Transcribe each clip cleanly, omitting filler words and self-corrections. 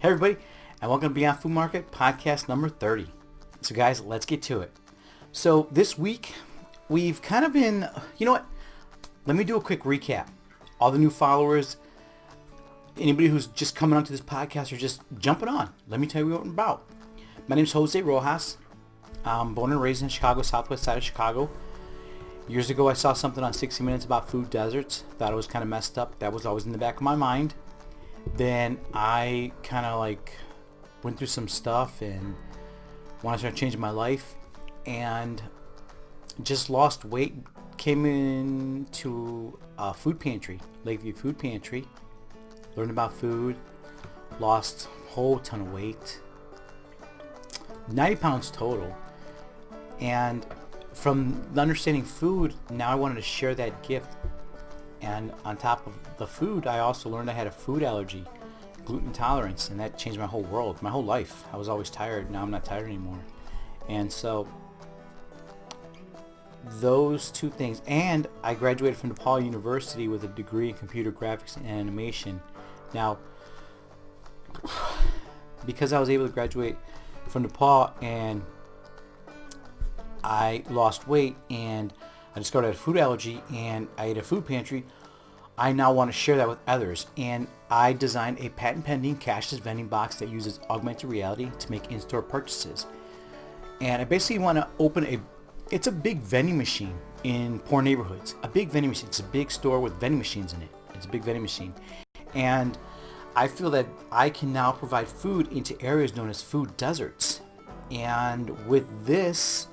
Hey everybody, and welcome to Bfm Podcast number 30. So guys, let's get to it. So this week, we've kind of been, you know what? Let me do a quick recap. All the new followers, anybody who's just coming onto this podcast or just jumping on, let me tell you what I'm about. My name is Jose Rojas. I'm born and raised in Chicago, southwest side of Chicago. Years ago, I saw something on 60 Minutes about food deserts. Thought it was kind of messed up. That was always in the back of my mind. Then I kind of went through some stuff and wanted to start changing my life, and just lost weight. Came into a food pantry, Lakeview Food Pantry. Learned about food. Lost a whole ton of weight. 90 pounds total. And from understanding food, now I wanted to share that gift. And on top of the food, I also learned I had a food allergy, gluten intolerance, and that changed my whole world, my whole life. I was always tired. Now I'm not tired anymore. And so those two things. And I graduated from DePaul University with a degree in computer graphics and animation. Now, because I was able to graduate from DePaul and I lost weight and I discovered I had a food allergy and I ate a food pantry, I now want to share that with others. And I designed a patent-pending cashless vending box that uses augmented reality to make in-store purchases. And I basically want to open it's a big vending machine in poor neighborhoods. A big vending machine. It's a big store with vending machines in it. It's a big vending machine. And I feel that I can now provide food into areas known as food deserts. And with this,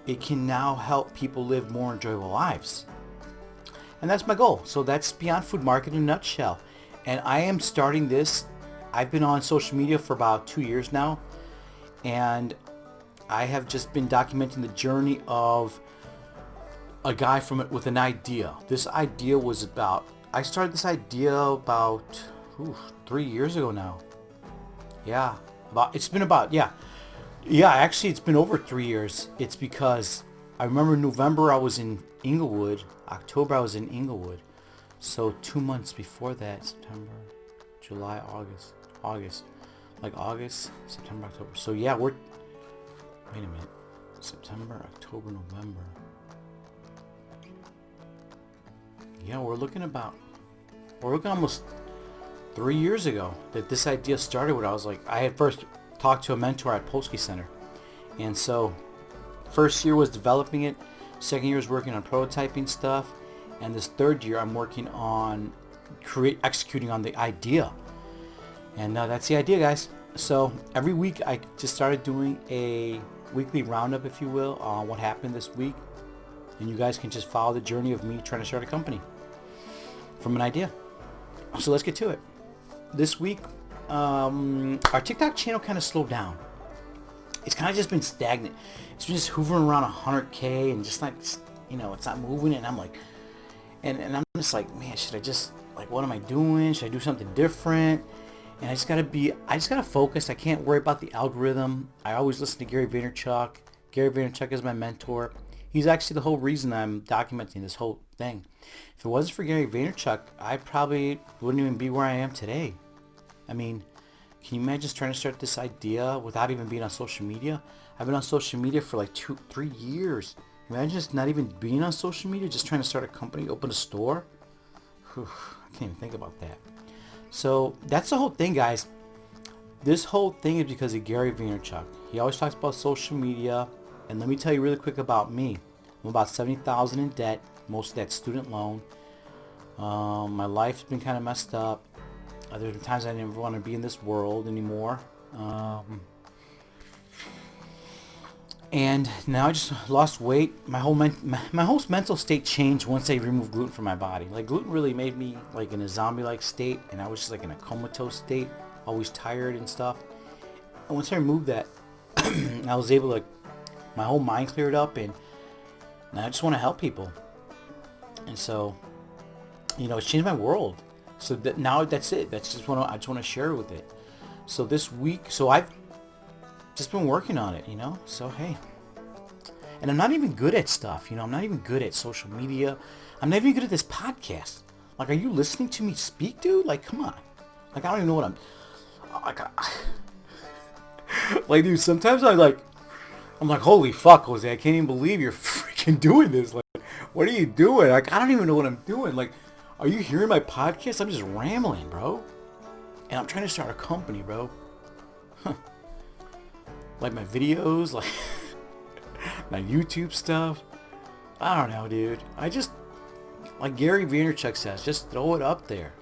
it can now help people live more enjoyable lives. And that's my goal. So that's Beyond Food Market in a nutshell. And I am starting this. I've been on social media for about 2 years now. And I have just been documenting the journey of a guy with an idea. This idea was I started this idea about 3 years ago now. Actually, it's been over 3 years. It's because I remember November I was in Inglewood. October I was in Inglewood. So 2 months before that, September, July, August. September, October. So yeah, wait a minute. September, October, November. Yeah, we're looking almost 3 years ago that this idea started. I had first talked to a mentor at Polsky Center. And so first year was developing it. Second year was working on prototyping stuff. And this third year I'm working on executing on the idea. And that's the idea, guys. So every week I just started doing a weekly roundup, if you will, on what happened this week. And you guys can just follow the journey of me trying to start a company from an idea. So let's get to it. This week, our TikTok channel kind of slowed down. It's kind of just been stagnant. It's been just hovering around 100K and just it's not moving. And I'm like, and I'm just like, man, should I just, what am I doing? Should I do something different? And I just gotta focus. I can't worry about the algorithm. I always listen to Gary Vaynerchuk. Gary Vaynerchuk is my mentor. He's actually the whole reason I'm documenting this whole thing. If it wasn't for Gary Vaynerchuk, I probably wouldn't even be where I am today. I mean, can you imagine just trying to start this idea without even being on social media? I've been on social media for 3 years. Imagine just not even being on social media, just trying to start a company, open a store. Whew, I can't even think about that. So that's the whole thing, guys. This whole thing is because of Gary Vaynerchuk. He always talks about social media. And let me tell you really quick about me. I'm about $70,000 in debt. Most of that student loan. My life's been kind of messed up. There's been times I never want to be in this world anymore. And now I just lost weight. My whole mental state changed once I removed gluten from my body. Gluten really made me in a zombie-like state, and I was just in a comatose state, always tired and stuff. And once I removed that, I was able to, my whole mind cleared up, and I just want to help people. And so, it's changed my world. So now that's it. I just want to share with it. So this week, I've just been working on it, So hey, and I'm not even good at stuff, I'm not even good at social media. I'm not even good at this podcast. Are you listening to me speak, dude? Come on. I don't even know what like, dude, sometimes I'm like, holy fuck, Jose, I can't even believe you're freaking doing this. Like, what are you doing? Like, I don't even know what I'm doing. Like, are you hearing my podcast? I'm just rambling, bro. And I'm trying to start a company, bro. Huh. Like my videos, like my YouTube stuff. I don't know, dude. I just, like Gary Vaynerchuk says, just throw it up there.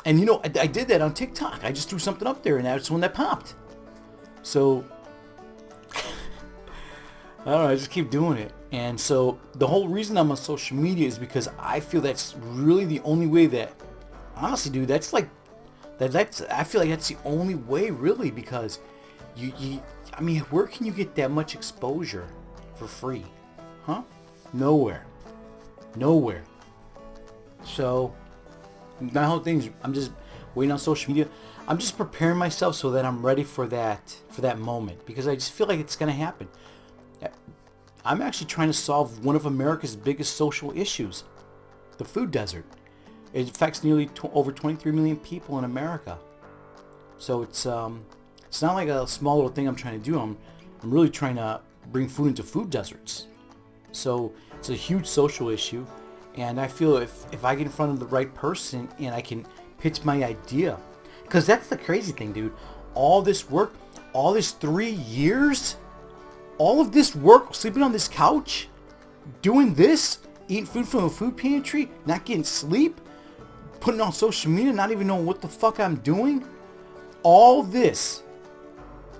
And you know, I did that on TikTok. I just threw something up there and that's when that popped. So, I don't know, I just keep doing it. And so the whole reason I'm on social media is because I feel that's really the only way that, honestly, dude, that's like, I feel like that's the only way really, because I mean, where can you get that much exposure for free? Huh? Nowhere. So, my whole thing's, I'm just waiting on social media. I'm just preparing myself so that I'm ready for that moment, because I just feel like it's going to happen. I'm actually trying to solve one of America's biggest social issues, the food desert. It affects nearly over 23 million people in America. So it's not like a small little thing I'm trying to do. I'm really trying to bring food into food deserts. So it's a huge social issue, and I feel if I get in front of the right person and I can pitch my idea, because that's the crazy thing, dude. All this work, all this 3 years, all of this work, sleeping on this couch, doing this, eating food from a food pantry, not getting sleep, putting on social media, not even knowing what the fuck I'm doing. All this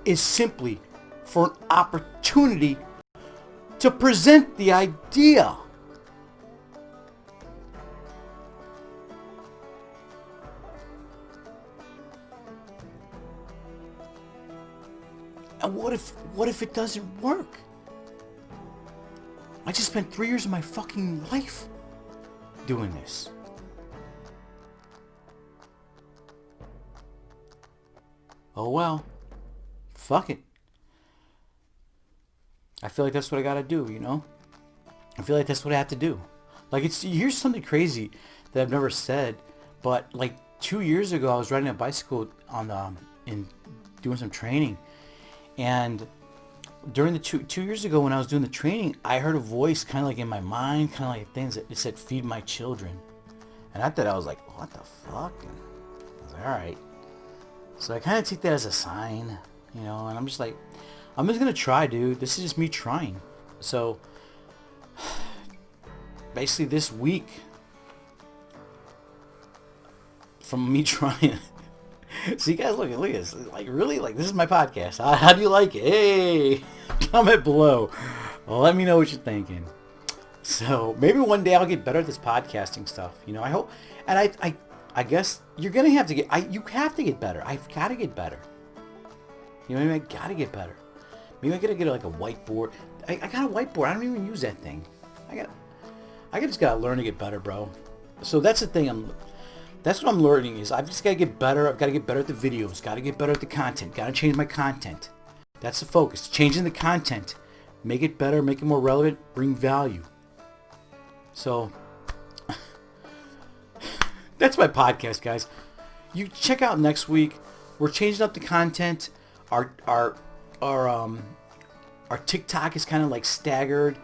is simply for an opportunity to present the idea. And what if it doesn't work? I just spent 3 years of my fucking life doing this. Oh well. Fuck it. I feel like that's what I gotta do, you know? I feel like that's what I have to do. Like, here's something crazy that I've never said, but like 2 years ago I was riding a bicycle and doing some training. And during the two years ago when I was doing the training, I heard a voice kind of like in my mind, kind of like things that it said, "Feed my children." And I thought, I was like, what the fuck? And I was like, all right. So I kind of take that as a sign, you know, and I'm just like, I'm just going to try, dude. This is just me trying. So basically this week, from me trying. So you guys look at this. Like, really? Like, this is my podcast. How do you like it? Hey, comment below. Well, let me know what you're thinking. So maybe one day I'll get better at this podcasting stuff. You know, I hope. And I guess you're going to have to get, you have to get better. I've got to get better. You know what I mean? I got to get better. Maybe I got to get like a whiteboard. I got a whiteboard. I don't even use that thing. I just got to learn to get better, bro. So that's the thing that's what I'm learning is I've just got to get better. I've got to get better at the videos. Got to get better at the content. Got to change my content. That's the focus. Changing the content. Make it better. Make it more relevant. Bring value. So that's my podcast, guys. You check out next week. We're changing up the content. Our TikTok is kind of like staggered.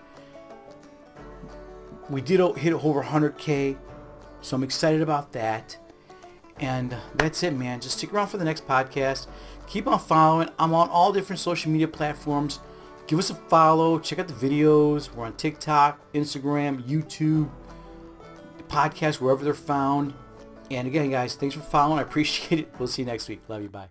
We did hit over 100K. So I'm excited about that. And that's it, man. Just stick around for the next podcast. Keep on following. I'm on all different social media platforms. Give us a follow. Check out the videos. We're on TikTok, Instagram, YouTube, podcasts, wherever they're found. And again, guys, thanks for following. I appreciate it. We'll see you next week. Love you. Bye.